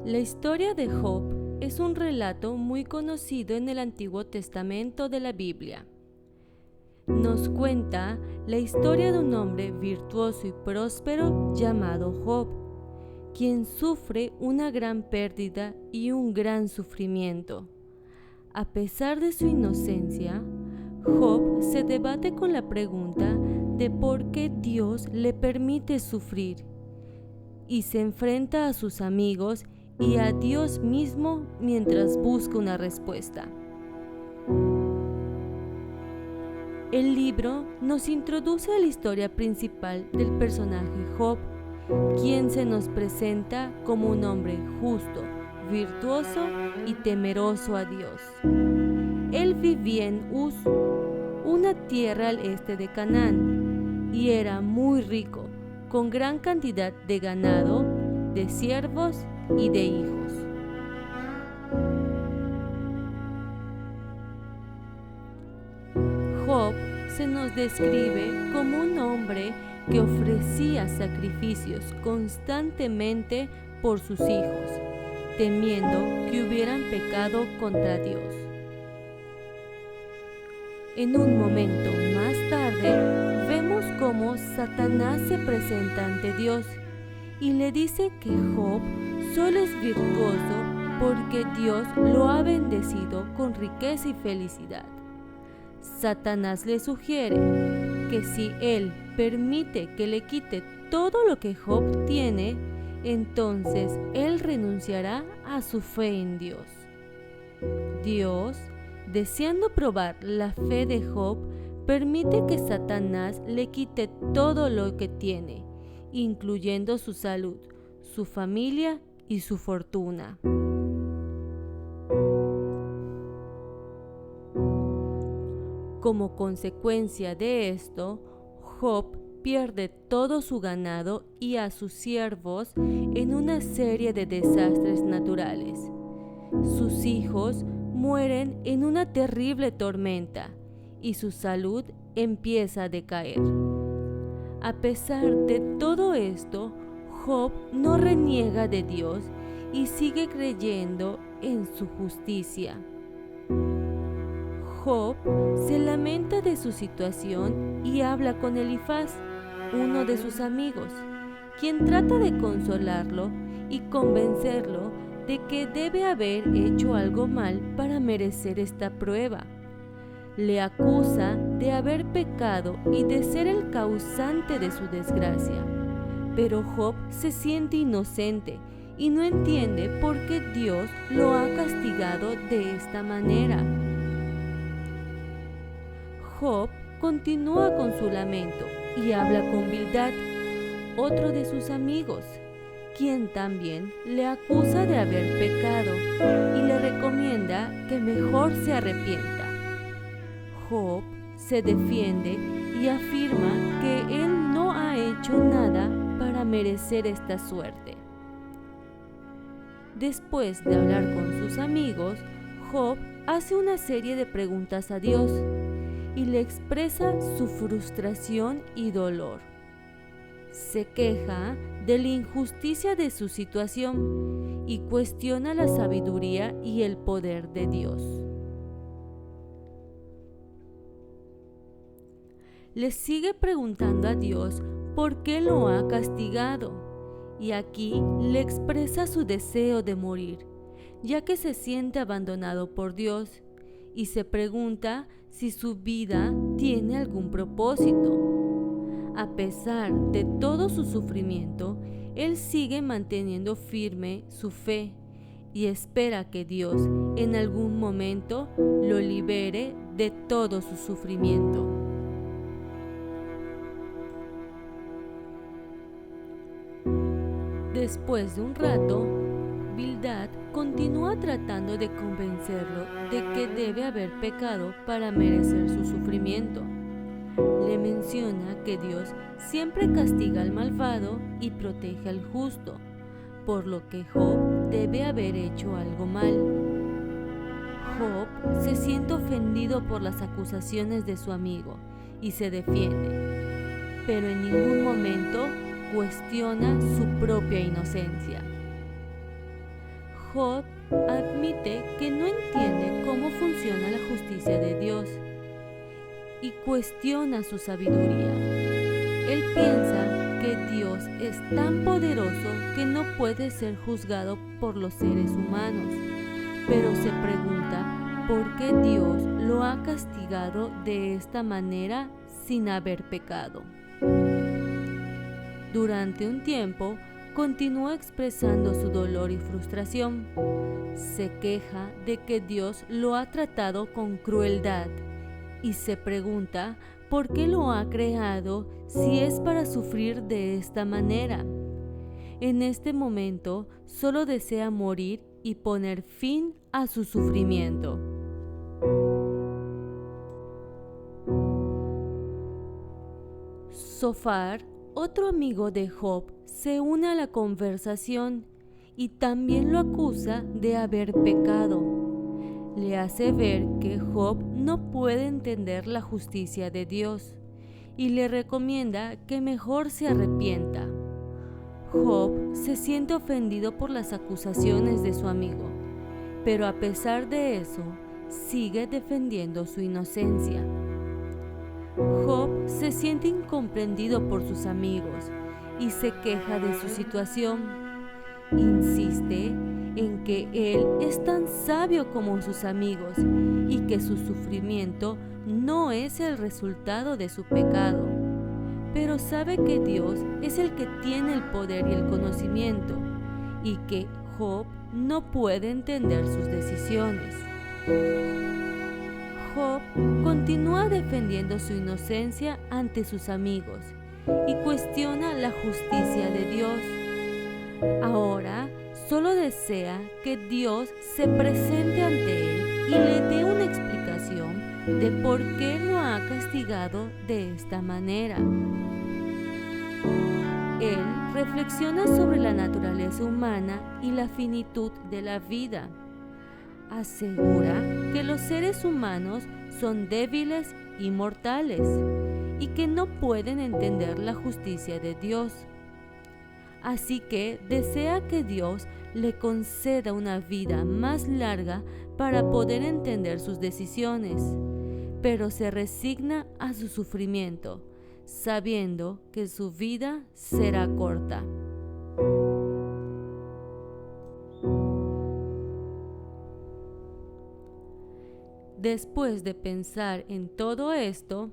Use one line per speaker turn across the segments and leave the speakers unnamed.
La historia de Job es un relato muy conocido en el Antiguo Testamento de la Biblia. Nos cuenta la historia de un hombre virtuoso y próspero llamado Job, quien sufre una gran pérdida y un gran sufrimiento. A pesar de su inocencia, Job se debate con la pregunta de por qué Dios le permite sufrir y se enfrenta a sus amigos y a Dios mismo mientras busca una respuesta. El libro nos introduce a la historia principal del personaje Job, quien se nos presenta como un hombre justo, virtuoso y temeroso a Dios. Él vivía en Uz, una tierra al este de Canaán, y era muy rico, con gran cantidad de ganado, de siervos y de hijos. Job se nos describe como un hombre que ofrecía sacrificios constantemente por sus hijos, temiendo que hubieran pecado contra Dios. En un momento más tarde, vemos cómo Satanás se presenta ante Dios y le dice que Job solo es virtuoso porque Dios lo ha bendecido con riqueza y felicidad. Satanás le sugiere que si él permite que le quite todo lo que Job tiene, entonces él renunciará a su fe en Dios. Dios, deseando probar la fe de Job, permite que Satanás le quite todo lo que tiene, incluyendo su salud, su familia y su fortuna. Como consecuencia de esto, Job pierde todo su ganado y a sus siervos en una serie de desastres naturales. Sus hijos mueren en una terrible tormenta y su salud empieza a decaer. A pesar de todo esto, Job no reniega de Dios y sigue creyendo en su justicia. Job se lamenta de su situación y habla con Elifaz, uno de sus amigos, quien trata de consolarlo y convencerlo de que debe haber hecho algo mal para merecer esta prueba. Le acusa de haber pecado y de ser el causante de su desgracia, pero Job se siente inocente y no entiende por qué Dios lo ha castigado de esta manera. Job continúa con su lamento y habla con Bildad, otro de sus amigos, quien también le acusa de haber pecado y le recomienda que mejor se arrepienta. Job se defiende y afirma que él no ha hecho nada para merecer esta suerte. Después de hablar con sus amigos, Job hace una serie de preguntas a Dios y le expresa su frustración y dolor. Se queja de la injusticia de su situación y cuestiona la sabiduría y el poder de Dios. Le sigue preguntando a Dios por qué lo ha castigado, y aquí le expresa su deseo de morir, ya que se siente abandonado por Dios, y se pregunta si su vida tiene algún propósito. A pesar de todo su sufrimiento, él sigue manteniendo firme su fe y espera que Dios en algún momento lo libere de todo su sufrimiento. Después de un rato, Bildad continúa tratando de convencerlo de que debe haber pecado para merecer su sufrimiento. Le menciona que Dios siempre castiga al malvado y protege al justo, por lo que Job debe haber hecho algo mal. Job se siente ofendido por las acusaciones de su amigo y se defiende, pero en ningún momento cuestiona su propia inocencia. Job admite que no entiende cómo funciona la justicia de Dios y cuestiona su sabiduría. Él piensa que Dios es tan poderoso que no puede ser juzgado por los seres humanos, pero se pregunta por qué Dios lo ha castigado de esta manera sin haber pecado. Durante un tiempo, continúa expresando su dolor y frustración. Se queja de que Dios lo ha tratado con crueldad y se pregunta por qué lo ha creado si es para sufrir de esta manera. En este momento, solo desea morir y poner fin a su sufrimiento. Zofar, otro amigo de Job, se une a la conversación y también lo acusa de haber pecado. Le hace ver que Job no puede entender la justicia de Dios y le recomienda que mejor se arrepienta. Job se siente ofendido por las acusaciones de su amigo, pero a pesar de eso, sigue defendiendo su inocencia. Job se siente incomprendido por sus amigos y se queja de su situación. Insiste en que él es tan sabio como sus amigos y que su sufrimiento no es el resultado de su pecado, pero sabe que Dios es el que tiene el poder y el conocimiento y que Job no puede entender sus decisiones. Job continúa defendiendo su inocencia ante sus amigos y cuestiona la justicia de Dios. Ahora solo desea que Dios se presente ante él y le dé una explicación de por qué lo ha castigado de esta manera. Él reflexiona sobre la naturaleza humana y la finitud de la vida. Asegura que los seres humanos son débiles y mortales y que no pueden entender la justicia de Dios. Así que desea que Dios le conceda una vida más larga para poder entender sus decisiones, pero se resigna a su sufrimiento, sabiendo que su vida será corta. Después de pensar en todo esto,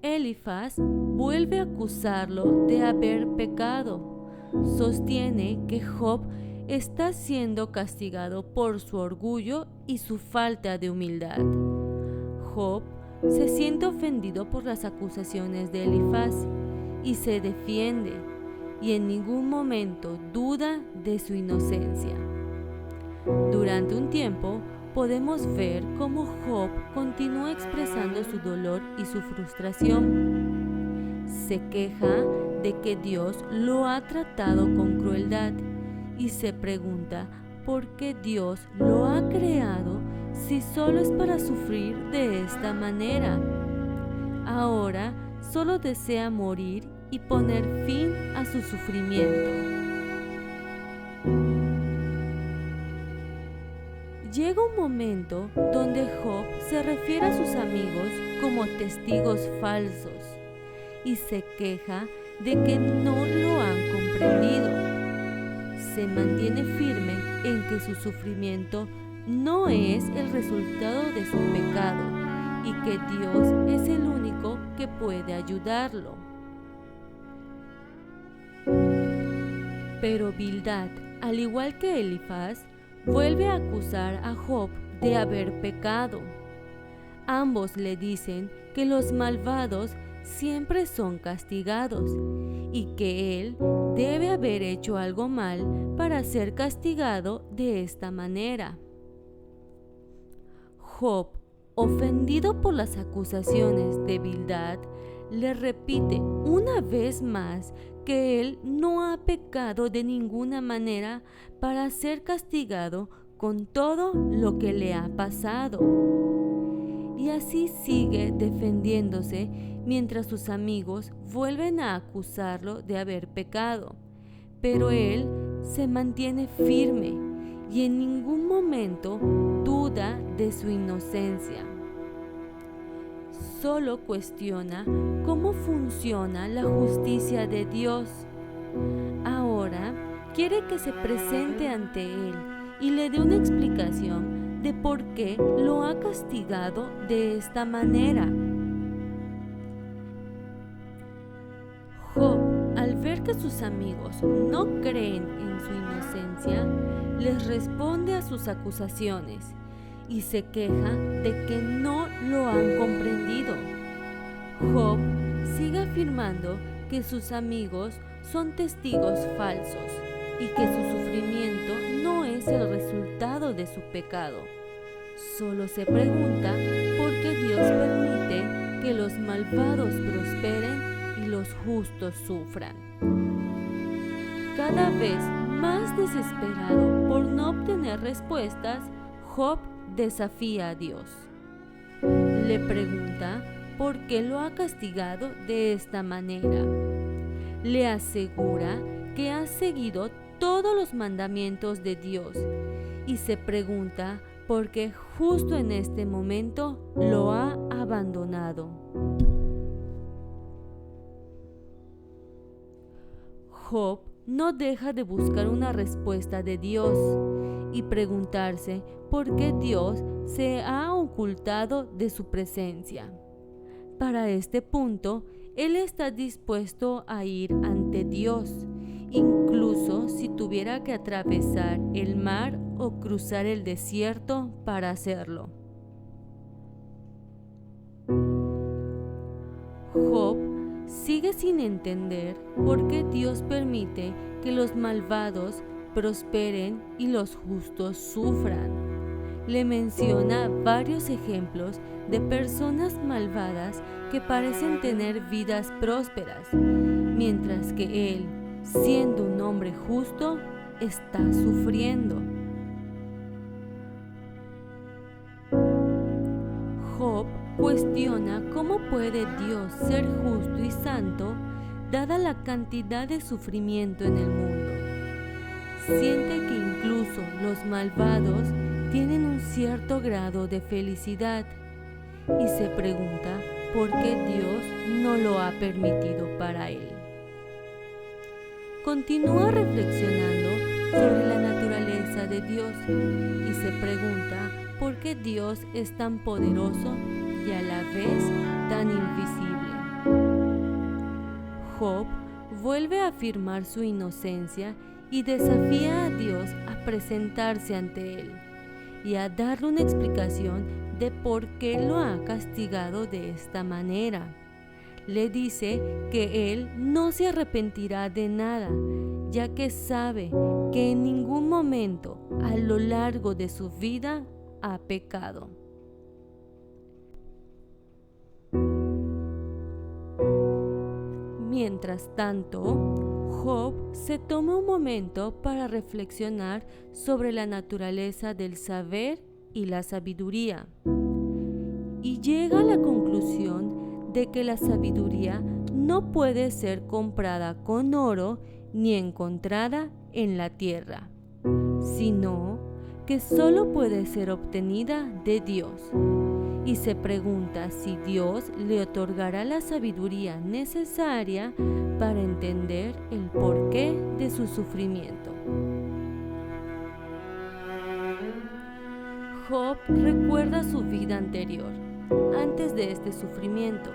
Elifaz vuelve a acusarlo de haber pecado. Sostiene que Job está siendo castigado por su orgullo y su falta de humildad. Job se siente ofendido por las acusaciones de Elifaz y se defiende, y en ningún momento duda de su inocencia. Durante un tiempo, podemos ver cómo Job continúa expresando su dolor y su frustración. Se queja de que Dios lo ha tratado con crueldad y se pregunta por qué Dios lo ha creado si solo es para sufrir de esta manera. Ahora solo desea morir y poner fin a su sufrimiento. Llega un momento donde Job se refiere a sus amigos como testigos falsos y se queja de que no lo han comprendido. Se mantiene firme en que su sufrimiento no es el resultado de su pecado y que Dios es el único que puede ayudarlo. Pero Bildad, al igual que Elifaz, vuelve a acusar a Job de haber pecado. Ambos le dicen que los malvados siempre son castigados y que él debe haber hecho algo mal para ser castigado de esta manera. Job, ofendido por las acusaciones de Bildad, le repite una vez más que él no ha pecado de ninguna manera para ser castigado con todo lo que le ha pasado. Y así sigue defendiéndose mientras sus amigos vuelven a acusarlo de haber pecado. Pero él se mantiene firme y en ningún momento duda de su inocencia. Solo cuestiona cómo funciona la justicia de Dios. Ahora quiere que se presente ante él y le dé una explicación de por qué lo ha castigado de esta manera. Job, al ver que sus amigos no creen en su inocencia, les responde a sus acusaciones y se queja de que no lo han comprendido. Job sigue afirmando que sus amigos son testigos falsos y que su sufrimiento no es el resultado de su pecado. Solo se pregunta por qué Dios permite que los malvados prosperen y los justos sufran. Cada vez más desesperado por no obtener respuestas, Job desafía a Dios. Le pregunta por qué lo ha castigado de esta manera. Le asegura que ha seguido todos los mandamientos de Dios y se pregunta por qué justo en este momento lo ha abandonado. Job no deja de buscar una respuesta de Dios y preguntarse por qué Dios se ha ocultado de su presencia. Para este punto, él está dispuesto a ir ante Dios, incluso si tuviera que atravesar el mar o cruzar el desierto para hacerlo. Job sigue sin entender por qué Dios permite que los malvados prosperen y los justos sufran. Le menciona varios ejemplos de personas malvadas que parecen tener vidas prósperas, mientras que él, siendo un hombre justo, está sufriendo. Job cuestiona cómo puede Dios ser justo y santo dada la cantidad de sufrimiento en el mundo. Siente que incluso los malvados tienen un cierto grado de felicidad y se pregunta por qué Dios no lo ha permitido para él. Continúa reflexionando sobre la naturaleza de Dios y se pregunta por qué Dios es tan poderoso y a la vez tan invisible. Job vuelve a afirmar su inocencia y desafía a Dios a presentarse ante él y a darle una explicación de por qué lo ha castigado de esta manera. Le dice que él no se arrepentirá de nada, ya que sabe que en ningún momento a lo largo de su vida ha pecado. Mientras tanto, Job se toma un momento para reflexionar sobre la naturaleza del saber y la sabiduría, y llega a la conclusión de que la sabiduría no puede ser comprada con oro ni encontrada en la tierra, sino que solo puede ser obtenida de Dios. Y se pregunta si Dios le otorgará la sabiduría necesaria para entender el porqué de su sufrimiento. Job recuerda su vida anterior, antes de este sufrimiento,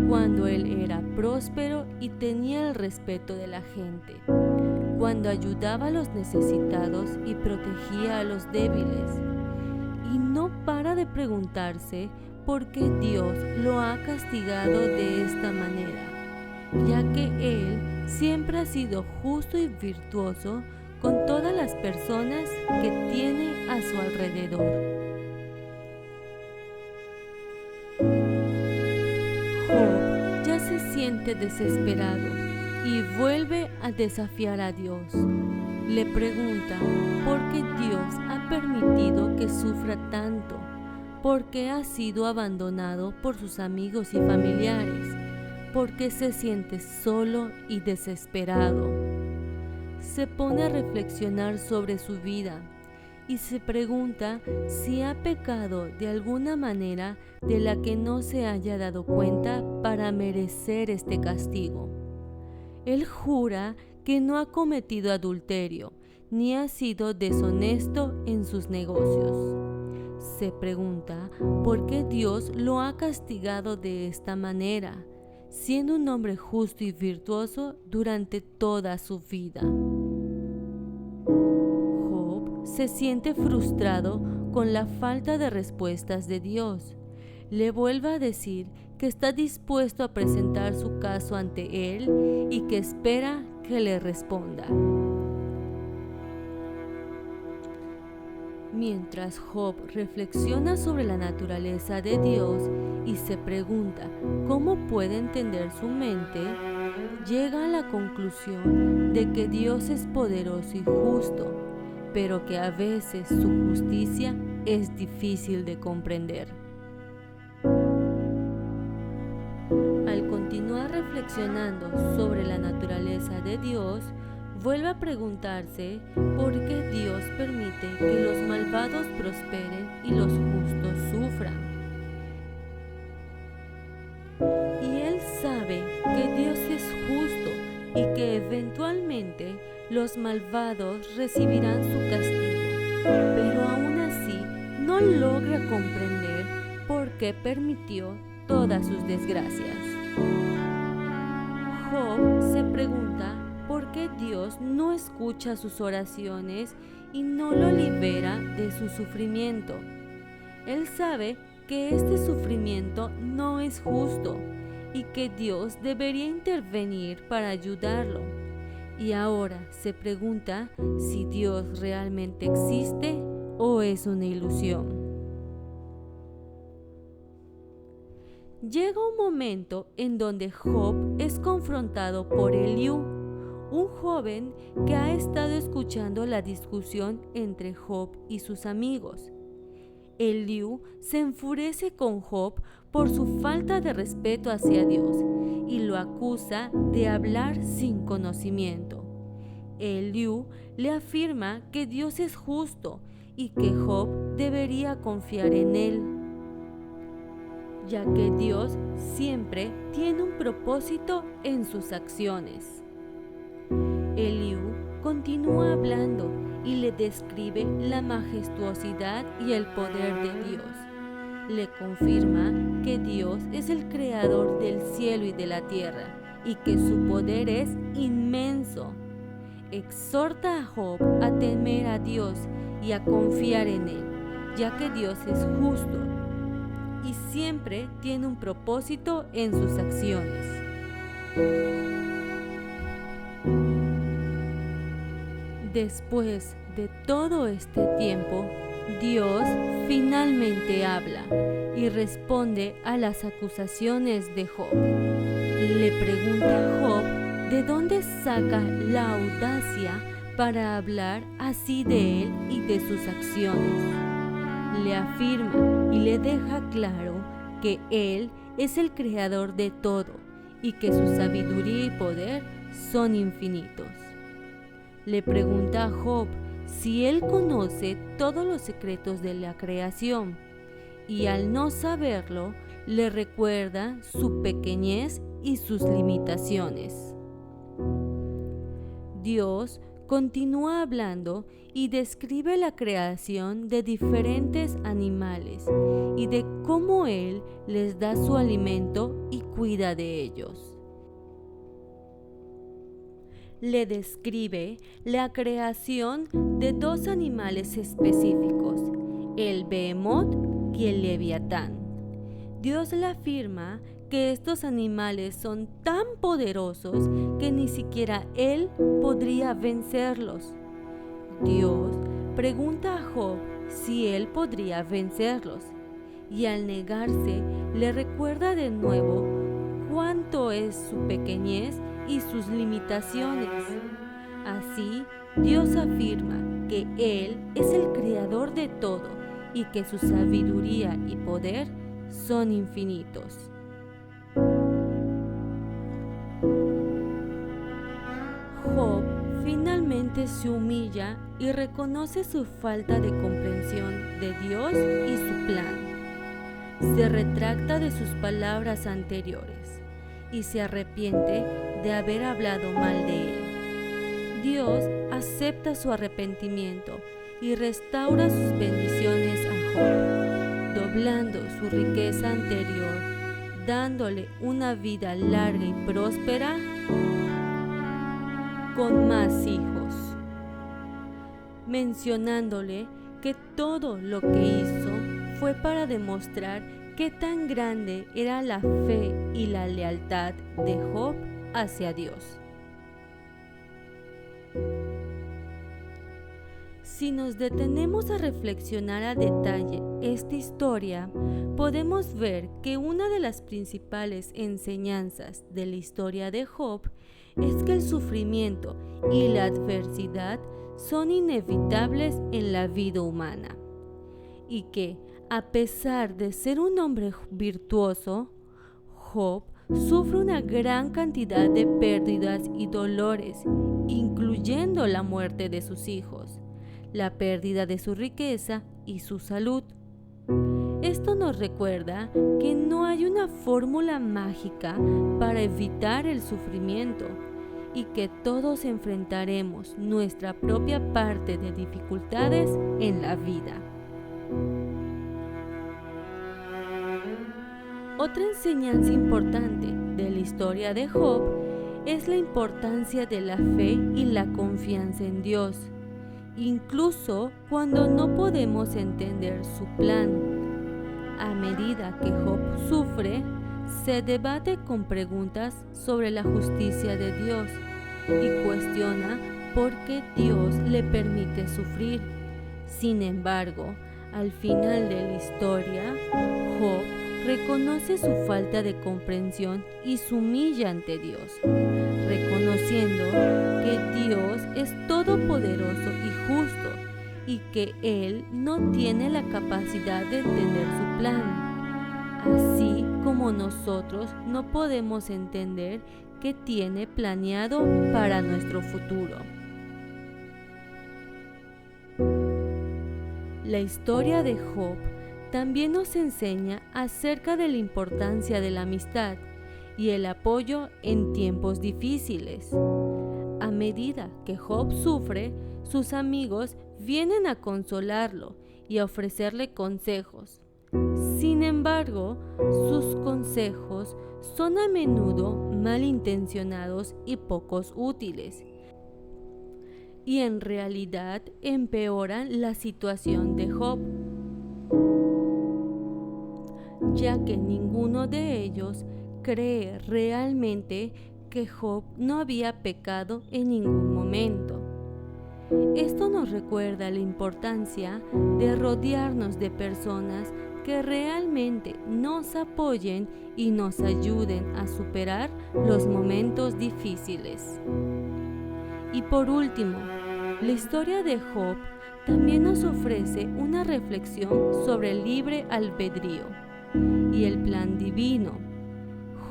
cuando él era próspero y tenía el respeto de la gente, cuando ayudaba a los necesitados y protegía a los débiles. Y no para de preguntarse por qué Dios lo ha castigado de esta manera, ya que Él siempre ha sido justo y virtuoso con todas las personas que tiene a su alrededor. Job ya se siente desesperado y vuelve a desafiar a Dios. Le pregunta por qué Dios ha permitido que sufra tanto, por qué ha sido abandonado por sus amigos y familiares, por qué se siente solo y desesperado. Se pone a reflexionar sobre su vida y se pregunta si ha pecado de alguna manera de la que no se haya dado cuenta para merecer este castigo. Él jura que no ha cometido adulterio, ni ha sido deshonesto en sus negocios. Se pregunta por qué Dios lo ha castigado de esta manera, siendo un hombre justo y virtuoso durante toda su vida. Job se siente frustrado con la falta de respuestas de Dios. Le vuelve a decir que está dispuesto a presentar su caso ante él y que espera que le responda. Mientras Job reflexiona sobre la naturaleza de Dios y se pregunta cómo puede entender su mente, llega a la conclusión de que Dios es poderoso y justo, pero que a veces su justicia es difícil de comprender. Al continuar reflexionando sobre la naturaleza de Dios, vuelve a preguntarse por qué Dios permite que los malvados prosperen y los justos sufran. Y él sabe que Dios es justo y que eventualmente los malvados recibirán su castigo, pero aún así no logra comprender por qué permitió todas sus desgracias. Job se pregunta por qué Dios no escucha sus oraciones y no lo libera de su sufrimiento. Él sabe que este sufrimiento no es justo y que Dios debería intervenir para ayudarlo. Y ahora se pregunta si Dios realmente existe o es una ilusión. Llega un momento en donde Job es confrontado por Eliú, un joven que ha estado escuchando la discusión entre Job y sus amigos. Eliú se enfurece con Job por su falta de respeto hacia Dios y lo acusa de hablar sin conocimiento. Eliú le afirma que Dios es justo y que Job debería confiar en él, ya que Dios siempre tiene un propósito en sus acciones. Eliú continúa hablando y le describe la majestuosidad y el poder de Dios. Le confirma que Dios es el creador del cielo y de la tierra y que su poder es inmenso. Exhorta a Job a temer a Dios y a confiar en él, ya que Dios es justo y siempre tiene un propósito en sus acciones. Después de todo este tiempo, Dios finalmente habla y responde a las acusaciones de Job. Le pregunta a Job de dónde saca la audacia para hablar así de él y de sus acciones. Le afirma y le deja claro que él es el creador de todo y que su sabiduría y poder son infinitos. Le pregunta a Job si él conoce todos los secretos de la creación y al no saberlo, le recuerda su pequeñez y sus limitaciones. Dios continúa hablando y describe la creación de diferentes animales y de cómo Él les da su alimento y cuida de ellos. Le describe la creación de dos animales específicos, el Behemoth y el Leviatán. Dios le afirma que estos animales son tan poderosos que ni siquiera Él podría vencerlos. Dios pregunta a Job si él podría vencerlos, y al negarse le recuerda de nuevo cuánto es su pequeñez y sus limitaciones. Así, Dios afirma que Él es el creador de todo y que su sabiduría y poder son infinitos. Job finalmente que se humilla y reconoce su falta de comprensión de Dios y su plan. Se retracta de sus palabras anteriores y se arrepiente de haber hablado mal de él. Dios acepta su arrepentimiento y restaura sus bendiciones a Job, doblando su riqueza anterior, dándole una vida larga y próspera con más hijos, mencionándole que todo lo que hizo fue para demostrar qué tan grande era la fe y la lealtad de Job hacia Dios. Si nos detenemos a reflexionar a detalle esta historia, podemos ver que una de las principales enseñanzas de la historia de Job es que el sufrimiento y la adversidad son inevitables en la vida humana y que, a pesar de ser un hombre virtuoso, Job sufre una gran cantidad de pérdidas y dolores, incluyendo la muerte de sus hijos, la pérdida de su riqueza y su salud. Esto nos recuerda que no hay una fórmula mágica para evitar el sufrimiento y que todos enfrentaremos nuestra propia parte de dificultades en la vida. Otra enseñanza importante de la historia de Job es la importancia de la fe y la confianza en Dios, incluso cuando no podemos entender su plan. A medida que Job sufre, se debate con preguntas sobre la justicia de Dios y cuestiona por qué Dios le permite sufrir. Sin embargo, al final de la historia, Job reconoce su falta de comprensión y se humilla ante Dios, reconociendo que Dios es todopoderoso y justo y que Él no tiene la capacidad de entender su plan, así como nosotros no podemos entender qué tiene planeado para nuestro futuro. La historia de Job también nos enseña acerca de la importancia de la amistad y el apoyo en tiempos difíciles. A medida que Job sufre, sus amigos vienen a consolarlo y a ofrecerle consejos. Sin embargo, sus consejos son a menudo malintencionados y pocos útiles, y en realidad empeoran la situación de Job, ya que ninguno de ellos cree realmente que Job no había pecado en ningún momento. Esto nos recuerda la importancia de rodearnos de personas que realmente nos apoyen y nos ayuden a superar los momentos difíciles. Y por último, la historia de Job también nos ofrece una reflexión sobre el libre albedrío y el plan divino.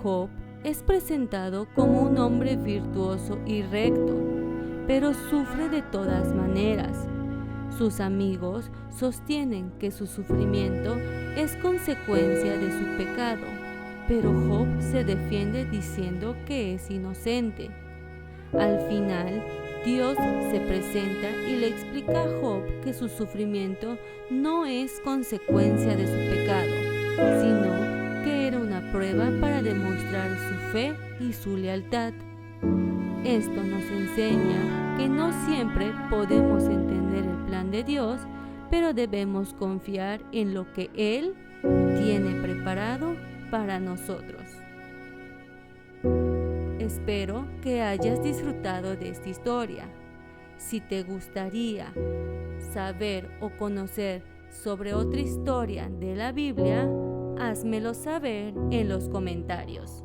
Job es presentado como un hombre virtuoso y recto, pero sufre de todas maneras. Sus amigos sostienen que su sufrimiento es consecuencia de su pecado, pero Job se defiende diciendo que es inocente. Al final, Dios se presenta y le explica a Job que su sufrimiento no es consecuencia de su pecado, sino que era una prueba para demostrar su fe y su lealtad. Esto nos enseña que no siempre podemos entender el plan de Dios, pero debemos confiar en lo que Él tiene preparado para nosotros. Espero que hayas disfrutado de esta historia. Si te gustaría saber o conocer sobre otra historia de la Biblia, házmelo saber en los comentarios.